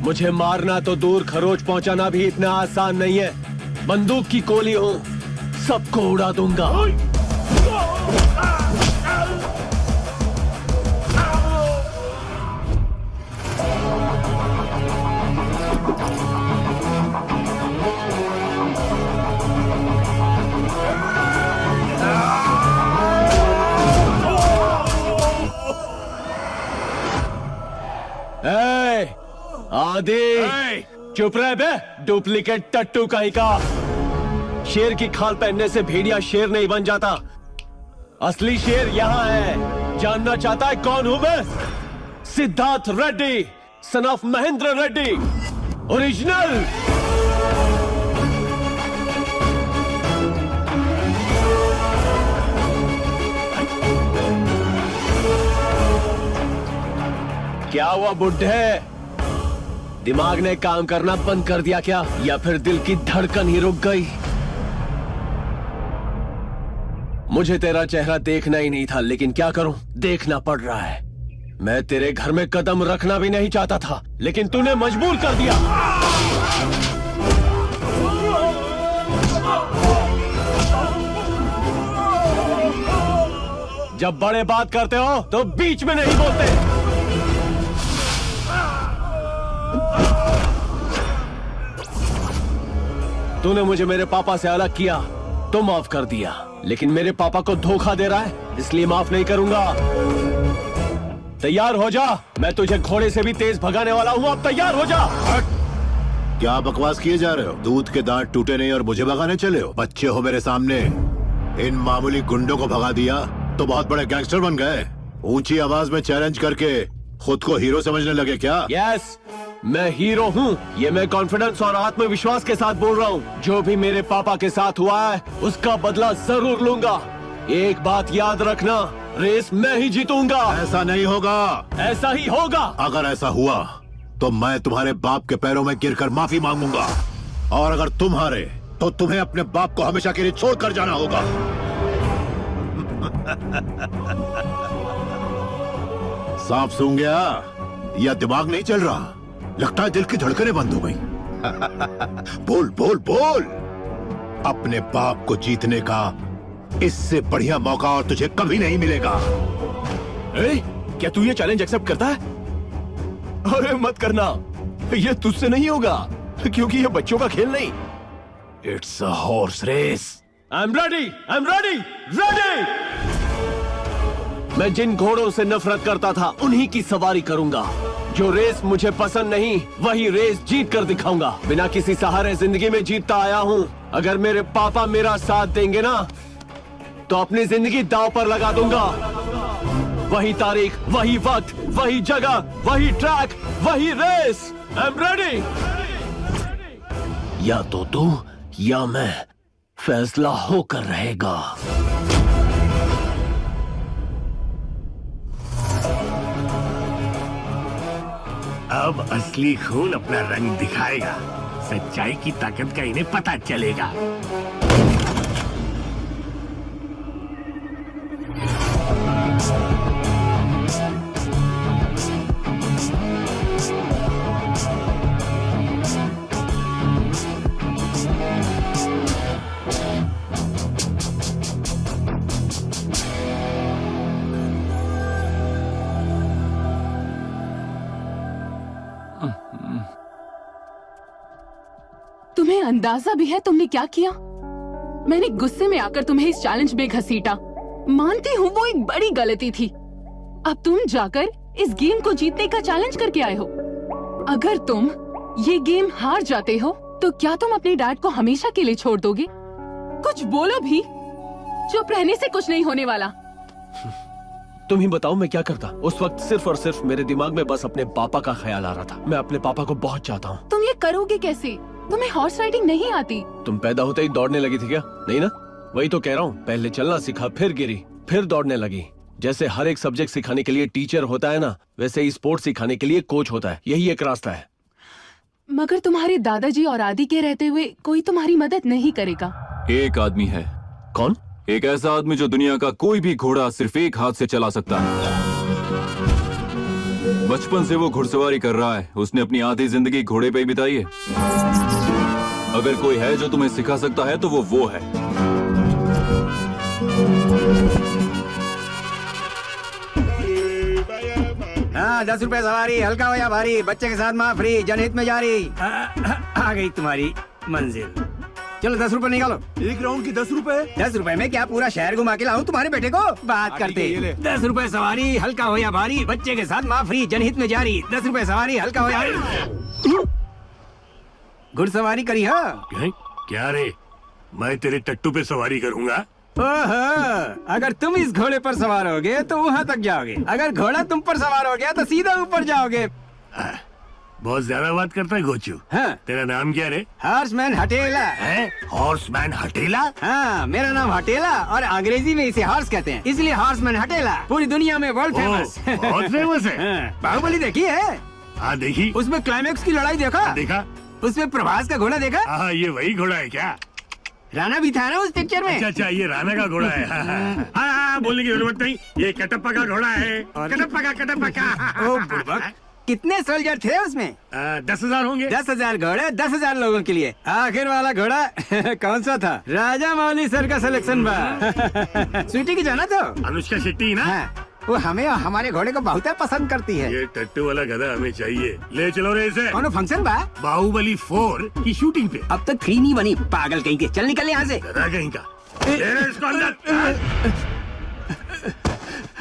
मुझे मारना तो दूर, खरोच पहुंचाना भी इतना आसान नहीं है। बंदूक की गोली हूं, सबको उड़ा दूंगा। आदि, चुप रहे बे, डुप्लीकेट टट्टू कहीं का। शेर की खाल पहनने से भेड़िया शेर नहीं बन जाता। असली शेर यहाँ है। जानना चाहता है कौन हूं मैं? Siddharth Reddy, son of Mahendra Reddy, original. क्या हुआ बुड्ढे? दिमाग ने काम करना बंद कर दिया क्या, या फिर दिल की धड़कन ही रुक गई? मुझे तेरा चेहरा देखना ही नहीं था, लेकिन क्या करूं, देखना पड़ रहा है। मैं तेरे घर में कदम रखना भी नहीं चाहता था, लेकिन तूने मजबूर कर दिया। जब बड़े बात करते हो तो बीच में नहीं बोलते। तूने मुझे मेरे पापा से अलग किया तो माफ कर दिया, लेकिन मेरे पापा को धोखा दे रहा है, इसलिए माफ नहीं करूंगा। तैयार हो जा, मैं तुझे घोड़े से भी तेज भगाने वाला हूँ। अब तैयार हो जा। क्या बकवास किए जा रहे हो? दूध के दांत टूटे नहीं और मुझे भगाने चले हो? बच्चे हो मेरे सामने। इन मामूली गुंडों को भगा दिया तो बहुत बड़े गैंगस्टर बन गए। ऊंची आवाज में चैलेंज करके खुद को हीरो समझने लगे क्या? यस, मैं हीरो हूँ। ये मैं कॉन्फिडेंस और आत्मविश्वास के साथ बोल रहा हूँ। जो भी मेरे पापा के साथ हुआ है उसका बदला जरूर लूंगा। एक बात याद रखना, रेस मैं ही जीतूंगा। ऐसा नहीं होगा। ऐसा ही होगा। अगर ऐसा हुआ तो मैं तुम्हारे बाप के पैरों में गिरकर माफी मांगूंगा, और अगर तुम हारे तो तुम्हें अपने बाप को हमेशा के लिए छोड़ कर जाना होगा। सांप सूंघ गया या दिमाग नहीं चल रहा? लगता है दिल की धड़कनें बंद हो गई। बोल बोल बोल। अपने बाप को जीतने का इससे बढ़िया मौका और तुझे कभी नहीं मिलेगा। क्या तू ये चैलेंज एक्सेप्ट करता है? अरे मत करना, ये तुझसे नहीं होगा, क्योंकि ये बच्चों का खेल नहीं। It's a horse race. I am ready, I am ready, ready. मैं जिन घोड़ों से नफरत करता था उन्हीं की सवारी करूंगा। जो रेस मुझे पसंद नहीं, वही रेस जीत कर दिखाऊंगा। बिना किसी सहारे जिंदगी में जीतता आया हूँ। अगर मेरे पापा मेरा साथ देंगे ना, तो अपनी जिंदगी दांव पर लगा दूंगा। वही तारीख, वही वक्त, वही जगह, वही ट्रैक, वही रेस। I am ready. या तो तू या मैं, फैसला होकर रहेगा। अब असली खून अपना रंग दिखाएगा। सच्चाई की ताकत का इन्हें पता चलेगा। तुम्हें अंदाजा भी है तुमने क्या किया? मैंने गुस्से में आकर तुम्हें इस चैलेंज में घसीटा। मानती हूँ वो एक बड़ी गलती थी। अब तुम जाकर इस गेम को जीतने का चैलेंज करके आए हो। अगर तुम ये गेम हार जाते हो तो क्या तुम अपने डैड को हमेशा के लिए छोड़ दोगे? कुछ बोलो भी। चुप रहने से कुछ नहीं होने वाला। तुम ही बताओ मैं क्या करता। उस वक्त सिर्फ और सिर्फ मेरे दिमाग में बस अपने पापा का ख्याल आ रहा था। मैं अपने पापा को बहुत चाहता हूँ। तुम ये करोगे कैसे? तुम्हें हॉर्स राइडिंग नहीं आती। तुम पैदा होते ही दौड़ने लगी थी क्या? नहीं ना? वही तो कह रहा हूँ, पहले चलना सीखा, फिर गिरी, फिर दौड़ने लगी। जैसे हर एक सब्जेक्ट सिखाने के लिए टीचर होता है ना, वैसे ही स्पोर्ट्स सिखाने के लिए कोच होता है। यही एक रास्ता है। मगर तुम्हारे दादाजी और आदि के रहते हुए कोई तुम्हारी मदद नहीं करेगा। एक आदमी है। कौन? एक ऐसा आदमी जो दुनिया का कोई भी घोड़ा सिर्फ एक हाथ से चला सकता है। बचपन से वो घुड़सवारी कर रहा है। उसने अपनी आधी जिंदगी घोड़े पे ही बिताई है। अगर कोई है जो तुम्हें सिखा सकता है तो वो है। हाँ, 10 रुपए सवारी, हल्का हो या भारी, बच्चे के साथ माँ फ्री, जनहित में जारी। आ गई तुम्हारी मंजिल। चलो 10 रुपए निकालो। एक राउंड की 10 रुपए? 10 रुपए में क्या पूरा शहर घुमा के लाऊं तुम्हारे बेटे को? बात करते। 10 रुपए सवारी, हल्का हो या भारी, बच्चे के साथ माँ फ्री, जनहित में जारी। 10 रुपए सवारी, हल्का हो या घुड़सवारी करी हो? क्या रे, मैं तेरे टट्टू पे सवारी करूंगा? ओहो, अगर तुम इस घोड़े पर सवार होगे तो वहाँ तक जाओगे, अगर घोड़ा तुम पर सवार हो गया तो सीधा ऊपर जाओगे। बहुत ज्यादा बात करता है गोचू। हाँ। तेरा नाम क्या रे? हॉर्समैन हटेला। है हॉर्समैन हटेला? हाँ, मेरा नाम हटेला और अंग्रेजी में इसे हॉर्स कहते हैं, इसलिए हॉर्समैन हटेला। पूरी दुनिया में वर्ल्ड फेमस। बहुत फेमस है। बाहुबली देखी है? हाँ देखी। उसमें क्लाइमेक्स की लड़ाई देखा? देखा। उसमें प्रभास का घोड़ा देखा? हाँ, ये वही घोड़ा है क्या? राणा भी था ना उस पिक्चर में? अच्छा, ये राणा का घोड़ा है। हाँ, बोलने की जरूरत नहीं, ये कटप्पा का घोड़ा है। कटप्पा का। ओ बुड़बक, कितने सोल्जर थे उसमें? 10,000 होंगे। 10,000 घोड़े 10,000 लोगों के लिए। आखिर वाला घोड़ा कौन सा था? राजा मौली सर का सिलेक्शन बा। स्वीटी की जाना तो? अनुष्का शेट्टी ना? हाँ, वो हमें और हमारे घोड़े को बहुत पसंद करती है। ये टट्टू वाला गधा हमें चाहिए। ले चलो रे इसे। कौन फंक्शन बा? बाहुबली 4 की शूटिंग पे। अब तक 3 नहीं बनी, पागल कहीं के। चल निकल यहाँ से। गधा कहीं का। ले रे इसको अंदर।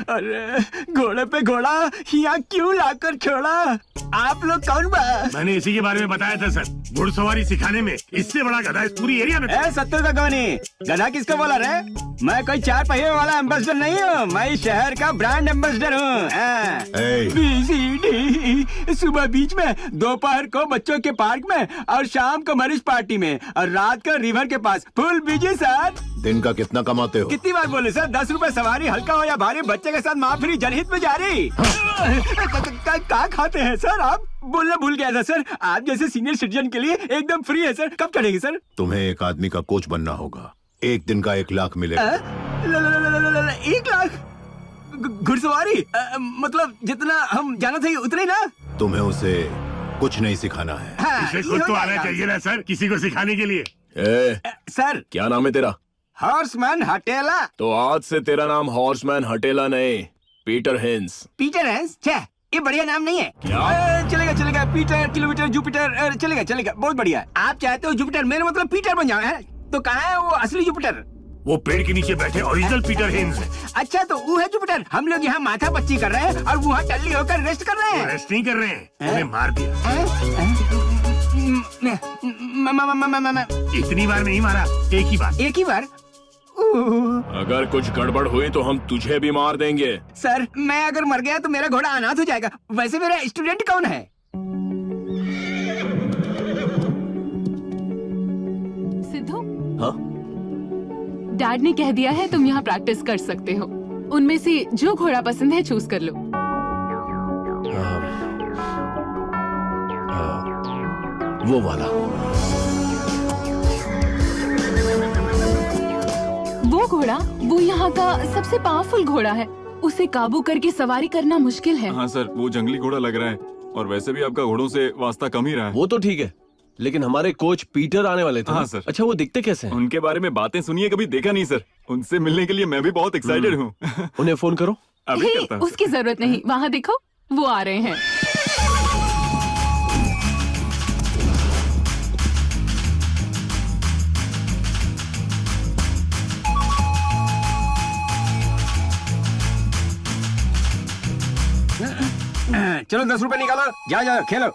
अरे घोड़े पे घोड़ा यहाँ क्यों लाकर छोड़ा? आप लोग कौन बा? मैंने इसी के बारे में बताया था सर। घुड़सवारी सिखाने में इससे बड़ा गधा इस पूरी एरिया में। 70 का कौनी गधा किसको बोला रे? मैं कोई 4 पहिए वाला एम्बेसडर नहीं हूँ, मैं इस शहर का ब्रांड एम्बेसडर हूँ। ए, BCD, सुबह बीच में, दोपहर को बच्चों के पार्क में और शाम को मरीज पार्टी में और रात को रिवर के पास। Full busy sir. दिन का कितना कमाते हो? कितनी बार बोले सर? 10 रुपए सवारी, हल्का हो या भारी, बच्चे के साथ माँ फ्री, जनहित में जारी। क्या खाते हैं सर आप? बोलना भूल गया था सर, आप जैसे सीनियर सिटीजन के लिए एकदम फ्री है सर। कब चढ़ेंगे सर? तुम्हें एक आदमी का कोच बनना होगा। एक दिन का 1 लाख मिलेगा। 1 लाख? घुड़सवारी मतलब जितना हम जाना था उतना ही ना? तुम्हें उसे कुछ नहीं सिखाना है। हाँ, इसे ये खुद हो तो आना जाएगा। चाहिए ना सर, किसी को सिखाने के लिए। सर, क्या नाम है तेरा? हॉर्समैन हटेला। तो आज से तेरा नाम हॉर्समैन हटेला नहीं, पीटर हिंस। Peter hence? छे, ये बढ़िया नाम नहीं है क्या? चलेगा। पीटर, किलोमीटर, जुपिटर, चलेगा, बहुत बढ़िया है। आप चाहते हो जुपिटर, मेरा मतलब पीटर बन जाओ है? तो कहाँ है वो असली जुपिटर? वो पेड़ के नीचे बैठे ओरिजिनल पीटर हिंस है। अच्छा, तो वो है जुपिटर। हम लोग यहाँ माथा पच्ची कर रहे हैं और वहाँ टल्ली होकर रेस्ट कर रहे हैं। रेस्ट नहीं कर रहे हैं, उन्हें मार दिया। इतनी बार नहीं मारा, एक ही बार। एक ही बार? अगर कुछ गड़बड़ हुई तो हम तुझे भी मार देंगे। सर, मैं अगर मर गया तो मेरा घोड़ा अनाथ हो जाएगा। वैसे मेरा स्टूडेंट कौन है? सिद्धू, हाँ? डैड ने कह दिया है तुम यहाँ प्रैक्टिस कर सकते हो। उनमें से जो घोड़ा पसंद है चूज कर लो। वो वाला। वो घोड़ा, वो यहाँ का सबसे पावरफुल घोड़ा है। उसे काबू करके सवारी करना मुश्किल है। हाँ सर, वो जंगली घोड़ा लग रहा है और वैसे भी आपका घोड़ों से वास्ता कम ही रहा है। वो तो ठीक है, लेकिन हमारे कोच पीटर आने वाले थे। हाँ सर। अच्छा, वो दिखते कैसे हैं? उनके बारे में बातें सुनिए, कभी देखा नहीं सर। उनसे मिलने के लिए मैं भी बहुत एक्साइटेड हूँ। उन्हें फोन करो। अभी हे, करता हूँ। उसकी जरूरत नहीं, वहाँ देखो वो आ रहे हैं। चलो 10 रुपए निकालो, जाओ खेलो।